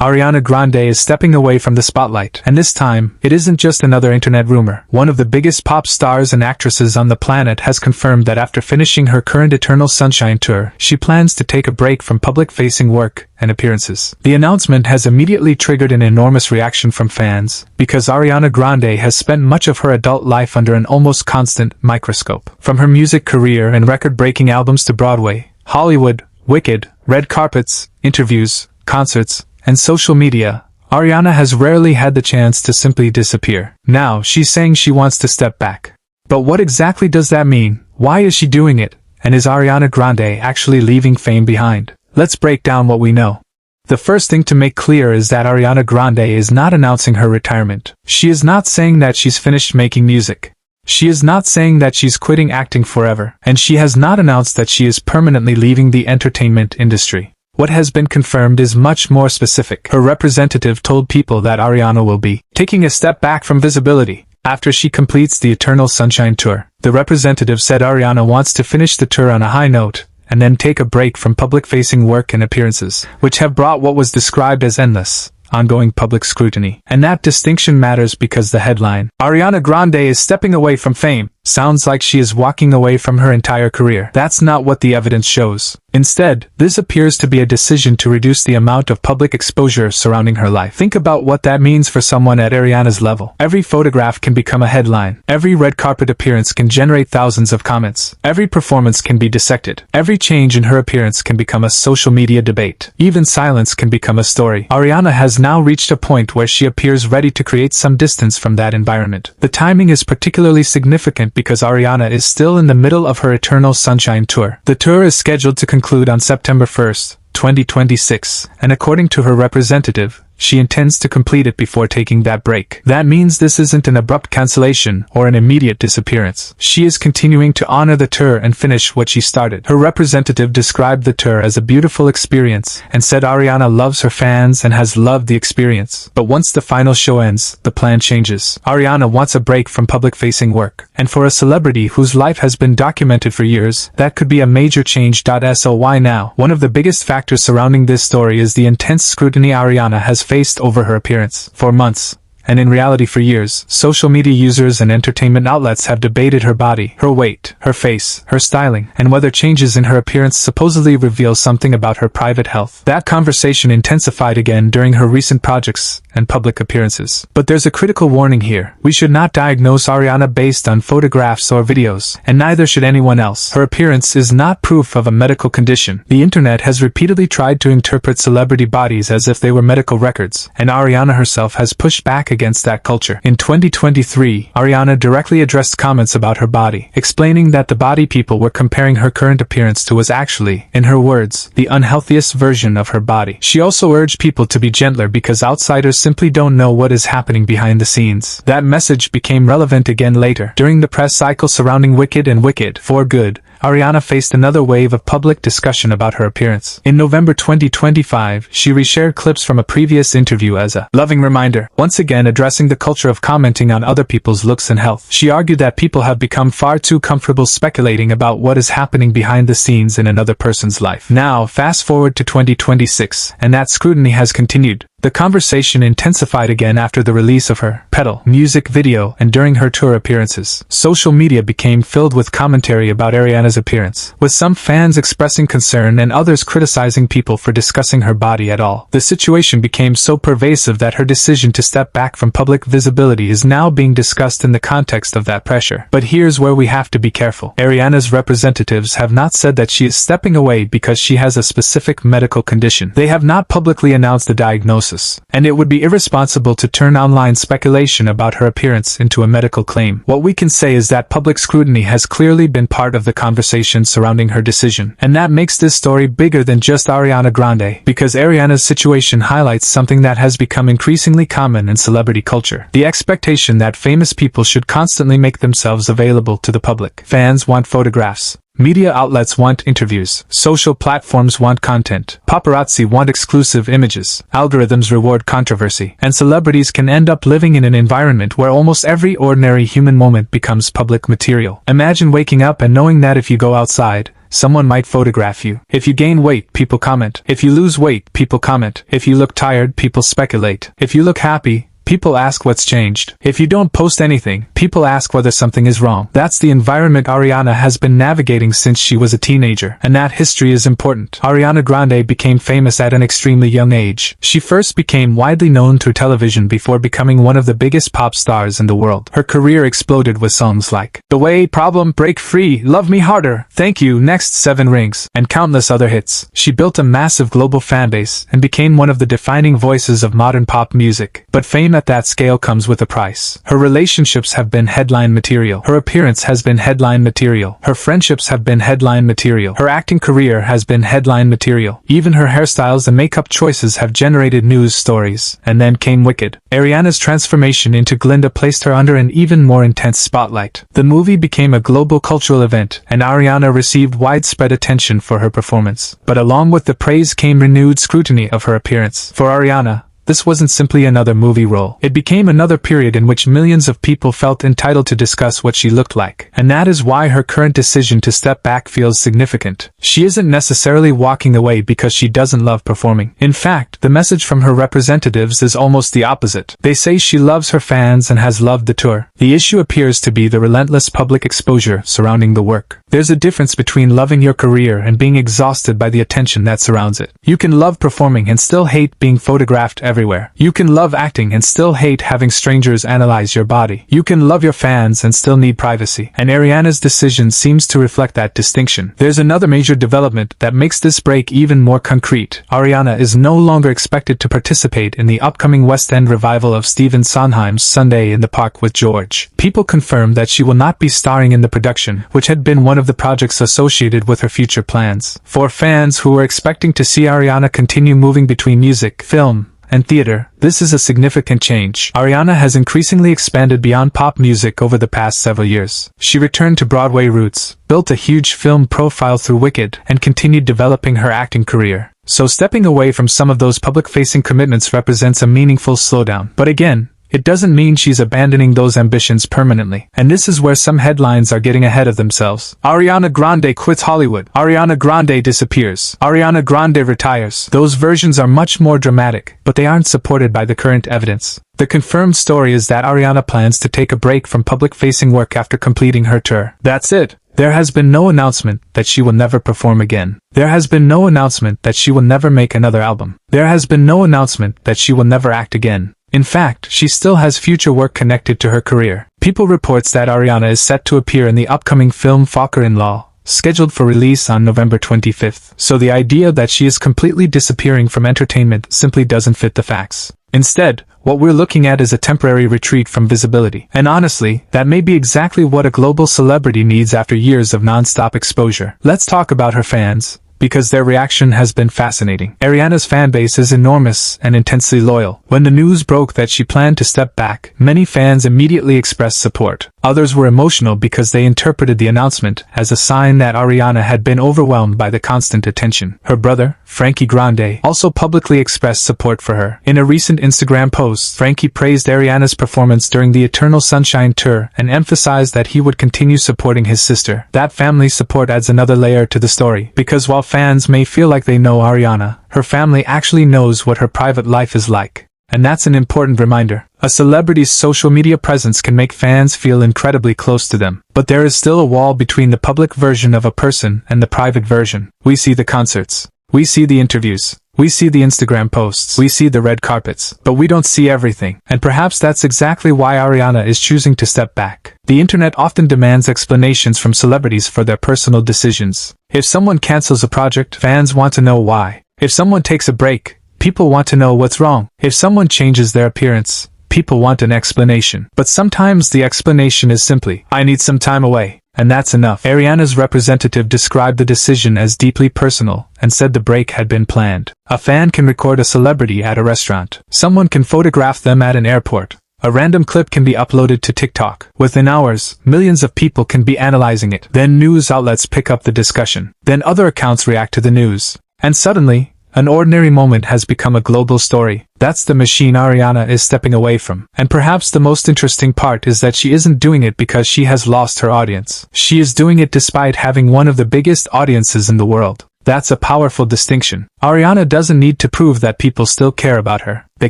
Ariana Grande is stepping away from the spotlight. And this time, it isn't just another internet rumor. One of the biggest pop stars and actresses on the planet has confirmed that after finishing her current Eternal Sunshine tour, she plans to take a break from public-facing work and appearances. The announcement has immediately triggered an enormous reaction from fans, because Ariana Grande has spent much of her adult life under an almost constant microscope. From her music career and record-breaking albums to Broadway, Hollywood, Wicked, red carpets, interviews, concerts, and social media, Ariana has rarely had the chance to simply disappear. Now, she's saying she wants to step back. But what exactly does that mean? Why is she doing it? And is Ariana Grande actually leaving fame behind? Let's break down what we know. The first thing to make clear is that Ariana Grande is not announcing her retirement. She is not saying that she's finished making music. She is not saying that she's quitting acting forever. And she has not announced that she is permanently leaving the entertainment industry. What has been confirmed is much more specific. Her representative told People that Ariana will be taking a step back from visibility after she completes the Eternal Sunshine tour. The representative said Ariana wants to finish the tour on a high note, and then take a break from public-facing work and appearances, which have brought what was described as endless, ongoing public scrutiny. And that distinction matters because the headline, "Ariana Grande is stepping away from fame," sounds like she is walking away from her entire career. That's not what the evidence shows. Instead, this appears to be a decision to reduce the amount of public exposure surrounding her life. Think about what that means for someone at Ariana's level. Every photograph can become a headline. Every red carpet appearance can generate thousands of comments. Every performance can be dissected. Every change in her appearance can become a social media debate. Even silence can become a story. Ariana has now reached a point where she appears ready to create some distance from that environment. The timing is particularly significant because Ariana is still in the middle of her Eternal Sunshine tour. The tour is scheduled to conclude on September 1st, 2026, and according to her representative, she intends to complete it before taking that break. That means this isn't an abrupt cancellation or an immediate disappearance. She is continuing to honor the tour and finish what she started. Her representative described the tour as a beautiful experience and said Ariana loves her fans and has loved the experience. But once the final show ends, the plan changes. Ariana wants a break from public-facing work. And for a celebrity whose life has been documented for years, that could be a major change. So why now? One of the biggest factors surrounding this story is the intense scrutiny Ariana has faced over her appearance. For months, and in reality for years, social media users and entertainment outlets have debated her body, her weight, her face, her styling, and whether changes in her appearance supposedly reveal something about her private health. That conversation intensified again during her recent projects and public appearances. But there's a critical warning here. We should not diagnose Ariana based on photographs or videos, and neither should anyone else. Her appearance is not proof of a medical condition. The internet has repeatedly tried to interpret celebrity bodies as if they were medical records, and Ariana herself has pushed back against that culture. In 2023, Ariana directly addressed comments about her body, explaining that the body people were comparing her current appearance to was actually, in her words, the unhealthiest version of her body. She also urged people to be gentler because outsiders simply don't know what is happening behind the scenes. That message became relevant again later. During the press cycle surrounding Wicked and Wicked for Good, Ariana faced another wave of public discussion about her appearance. In November 2025, she reshared clips from a previous interview as a loving reminder, once again addressing the culture of commenting on other people's looks and health. She argued that people have become far too comfortable speculating about what is happening behind the scenes in another person's life. Now, fast forward to 2026, and that scrutiny has continued. The conversation intensified again after the release of her Petal music video and during her tour appearances. Social media became filled with commentary about Ariana's appearance, with some fans expressing concern and others criticizing people for discussing her body at all. The situation became so pervasive that her decision to step back from public visibility is now being discussed in the context of that pressure. But here's where we have to be careful. Ariana's representatives have not said that she is stepping away because she has a specific medical condition. They have not publicly announced the diagnosis, and it would be irresponsible to turn online speculation about her appearance into a medical claim. What we can say is that public scrutiny has clearly been part of the conversation surrounding her decision, and that makes this story bigger than just Ariana Grande, because Ariana's situation highlights something that has become increasingly common in celebrity culture: the expectation that famous people should constantly make themselves available to the public. Fans want photographs. Media outlets want interviews. Social platforms want content. Paparazzi want exclusive images. Algorithms reward controversy. And celebrities can end up living in an environment where almost every ordinary human moment becomes public material. Imagine waking up and knowing that if you go outside, someone might photograph you. If you gain weight, people comment. If you lose weight, people comment. If you look tired, people speculate. If you look happy, people ask what's changed. If you don't post anything, people ask whether something is wrong. That's the environment Ariana has been navigating since she was a teenager. And that history is important. Ariana Grande became famous at an extremely young age. She first became widely known through television before becoming one of the biggest pop stars in the world. Her career exploded with songs like The Way, Problem, Break Free, Love Me Harder, Thank You, Next, 7 Rings, and countless other hits. She built a massive global fanbase and became one of the defining voices of modern pop music. But fame at that scale comes with a price. Her relationships have been headline material. Her appearance has been headline material. Her friendships have been headline material. Her acting career has been headline material. Even her hairstyles and makeup choices have generated news stories. And then came Wicked. Ariana's transformation into Glinda placed her under an even more intense spotlight. The movie became a global cultural event, and Ariana received widespread attention for her performance. But along with the praise came renewed scrutiny of her appearance. For Ariana, this wasn't simply another movie role. It became another period in which millions of people felt entitled to discuss what she looked like. And that is why her current decision to step back feels significant. She isn't necessarily walking away because she doesn't love performing. In fact, the message from her representatives is almost the opposite. They say she loves her fans and has loved the tour. The issue appears to be the relentless public exposure surrounding the work. There's a difference between loving your career and being exhausted by the attention that surrounds it. You can love performing and still hate being photographed everywhere. You can love acting and still hate having strangers analyze your body. You can love your fans and still need privacy. And Ariana's decision seems to reflect that distinction. There's another major development that makes this break even more concrete. Ariana is no longer expected to participate in the upcoming West End revival of Stephen Sondheim's Sunday in the Park with George. People confirmed that she will not be starring in the production, which had been one of the projects associated with her future plans. For fans who were expecting to see Ariana continue moving between music, film, and theater, this is a significant change. Ariana has increasingly expanded beyond pop music over the past several years. She returned to Broadway roots, built a huge film profile through Wicked, and continued developing her acting career. So stepping away from some of those public-facing commitments represents a meaningful slowdown. But again, it doesn't mean she's abandoning those ambitions permanently. And this is where some headlines are getting ahead of themselves. Ariana Grande quits Hollywood. Ariana Grande disappears. Ariana Grande retires. Those versions are much more dramatic, but they aren't supported by the current evidence. The confirmed story is that Ariana plans to take a break from public-facing work after completing her tour. That's it. There has been no announcement that she will never perform again. There has been no announcement that she will never make another album. There has been no announcement that she will never act again. In fact, she still has future work connected to her career. People reports that Ariana is set to appear in the upcoming film Father-in-Law, scheduled for release on November 25th. So the idea that she is completely disappearing from entertainment simply doesn't fit the facts. Instead, what we're looking at is a temporary retreat from visibility. And honestly, that may be exactly what a global celebrity needs after years of non-stop exposure. Let's talk about her fans, because their reaction has been fascinating. Ariana's fanbase is enormous and intensely loyal. When the news broke that she planned to step back, many fans immediately expressed support. Others were emotional because they interpreted the announcement as a sign that Ariana had been overwhelmed by the constant attention. Her brother, Frankie Grande, also publicly expressed support for her. In a recent Instagram post, Frankie praised Ariana's performance during the Eternal Sunshine tour and emphasized that he would continue supporting his sister. That family support adds another layer to the story, because while fans may feel like they know Ariana, her family actually knows what her private life is like. And that's an important reminder. A celebrity's social media presence can make fans feel incredibly close to them. But there is still a wall between the public version of a person and the private version. We see the concerts. We see the interviews. We see the Instagram posts. We see the red carpets. But we don't see everything. And perhaps that's exactly why Ariana is choosing to step back. The internet often demands explanations from celebrities for their personal decisions. If someone cancels a project, fans want to know why. If someone takes a break, people want to know what's wrong. If someone changes their appearance, people want an explanation. But sometimes the explanation is simply, I need some time away. And that's enough. Ariana's representative described the decision as deeply personal and said the break had been planned. A fan can record a celebrity at a restaurant. Someone can photograph them at an airport. A random clip can be uploaded to TikTok. Within hours, millions of people can be analyzing it. Then news outlets pick up the discussion. Then other accounts react to the news. And suddenly, An ordinary moment has become a global story. That's the machine Ariana is stepping away from. And perhaps the most interesting part is that she isn't doing it because she has lost her audience. She is doing it despite having one of the biggest audiences in the world. That's a powerful distinction. Ariana doesn't need to prove that people still care about her. They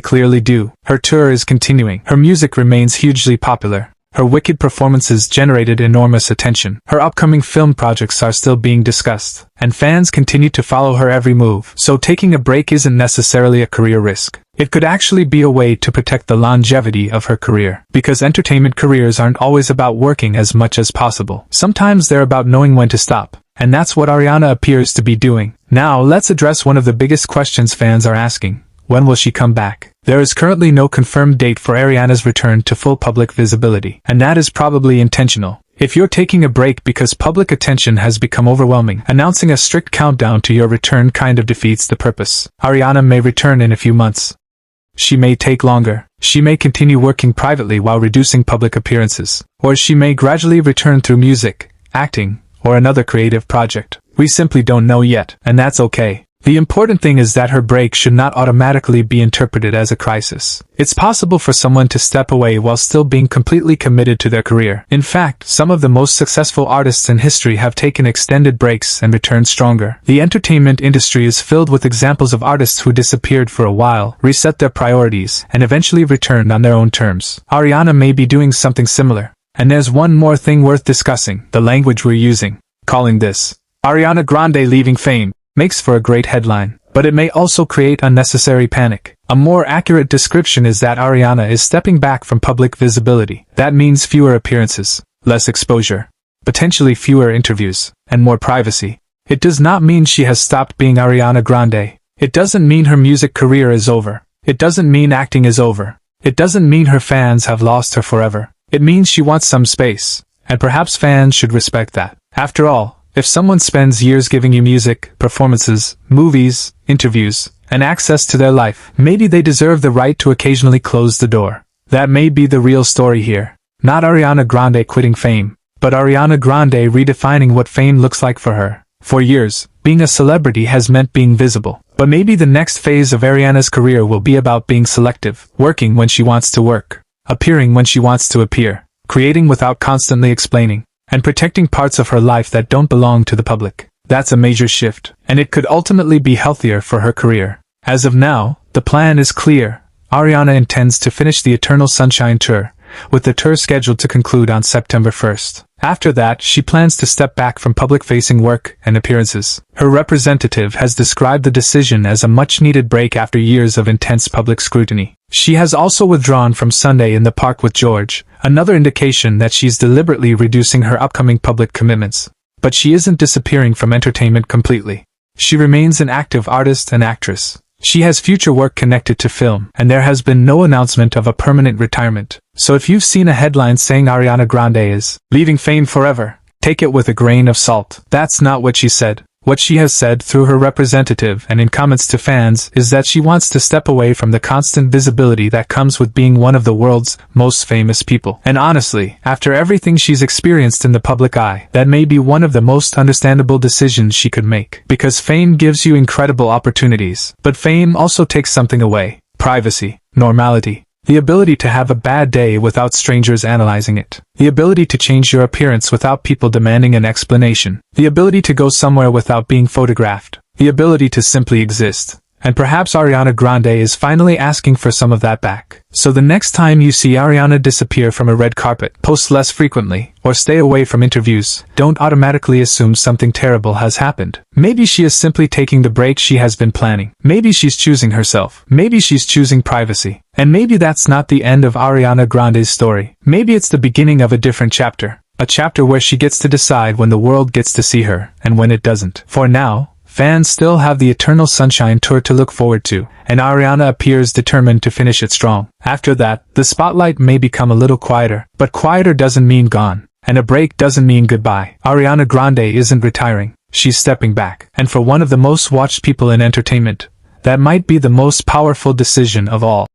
clearly do. Her tour is continuing. Her music remains hugely popular. Her wicked performances generated enormous attention. Her upcoming film projects are still being discussed, and fans continue to follow her every move. So taking a break isn't necessarily a career risk. It could actually be a way to protect the longevity of her career. Because entertainment careers aren't always about working as much as possible. Sometimes they're about knowing when to stop. And that's what Ariana appears to be doing. Now let's address one of the biggest questions fans are asking. When will she come back? There is currently no confirmed date for Ariana's return to full public visibility, and that is probably intentional. If you're taking a break because public attention has become overwhelming, announcing a strict countdown to your return kind of defeats the purpose. Ariana may return in a few months. She may take longer. She may continue working privately while reducing public appearances. Or she may gradually return through music, acting, or another creative project. We simply don't know yet, and that's okay. The important thing is that her break should not automatically be interpreted as a crisis. It's possible for someone to step away while still being completely committed to their career. In fact, some of the most successful artists in history have taken extended breaks and returned stronger. The entertainment industry is filled with examples of artists who disappeared for a while, reset their priorities, and eventually returned on their own terms. Ariana may be doing something similar. And there's one more thing worth discussing: the language we're using. Calling this Ariana Grande leaving fame makes for a great headline, but it may also create unnecessary panic. A more accurate description is that Ariana is stepping back from public visibility. That means fewer appearances, less exposure, potentially fewer interviews, and more privacy. It does not mean she has stopped being Ariana Grande. It doesn't mean her music career is over. It doesn't mean acting is over. It doesn't mean her fans have lost her forever. It means she wants some space, and perhaps fans should respect that. After all, if someone spends years giving you music, performances, movies, interviews, and access to their life, maybe they deserve the right to occasionally close the door. That may be the real story here. Not Ariana Grande quitting fame, but Ariana Grande redefining what fame looks like for her. For years, being a celebrity has meant being visible. But maybe the next phase of Ariana's career will be about being selective, working when she wants to work, appearing when she wants to appear, creating without constantly explaining, and protecting parts of her life that don't belong to the public. That's a major shift, and it could ultimately be healthier for her career. As of now, the plan is clear. Ariana intends to finish the Eternal Sunshine Tour, with the tour scheduled to conclude on September 1st. After that, she plans to step back from public-facing work and appearances. Her representative has described the decision as a much-needed break after years of intense public scrutiny. She has also withdrawn from Sunday in the Park with George, another indication that she's deliberately reducing her upcoming public commitments. But she isn't disappearing from entertainment completely. She remains an active artist and actress. She has future work connected to film, and there has been no announcement of a permanent retirement. So if you've seen a headline saying Ariana Grande is leaving fame forever, take it with a grain of salt. That's not what she said. What she has said through her representative and in comments to fans is that she wants to step away from the constant visibility that comes with being one of the world's most famous people. And honestly, after everything she's experienced in the public eye, that may be one of the most understandable decisions she could make. Because fame gives you incredible opportunities, but fame also takes something away: privacy, normality. The ability to have a bad day without strangers analyzing it. The ability to change your appearance without people demanding an explanation. The ability to go somewhere without being photographed. The ability to simply exist. And perhaps Ariana Grande is finally asking for some of that back. So the next time you see Ariana disappear from a red carpet, post less frequently, or stay away from interviews, don't automatically assume something terrible has happened. Maybe she is simply taking the break she has been planning. Maybe she's choosing herself. Maybe she's choosing privacy. And maybe that's not the end of Ariana Grande's story. Maybe it's the beginning of a different chapter. A chapter where she gets to decide when the world gets to see her, and when it doesn't. For now, fans still have the Eternal Sunshine Tour to look forward to, and Ariana appears determined to finish it strong. After that, the spotlight may become a little quieter, but quieter doesn't mean gone, and a break doesn't mean goodbye. Ariana Grande isn't retiring, she's stepping back. And for one of the most watched people in entertainment, that might be the most powerful decision of all.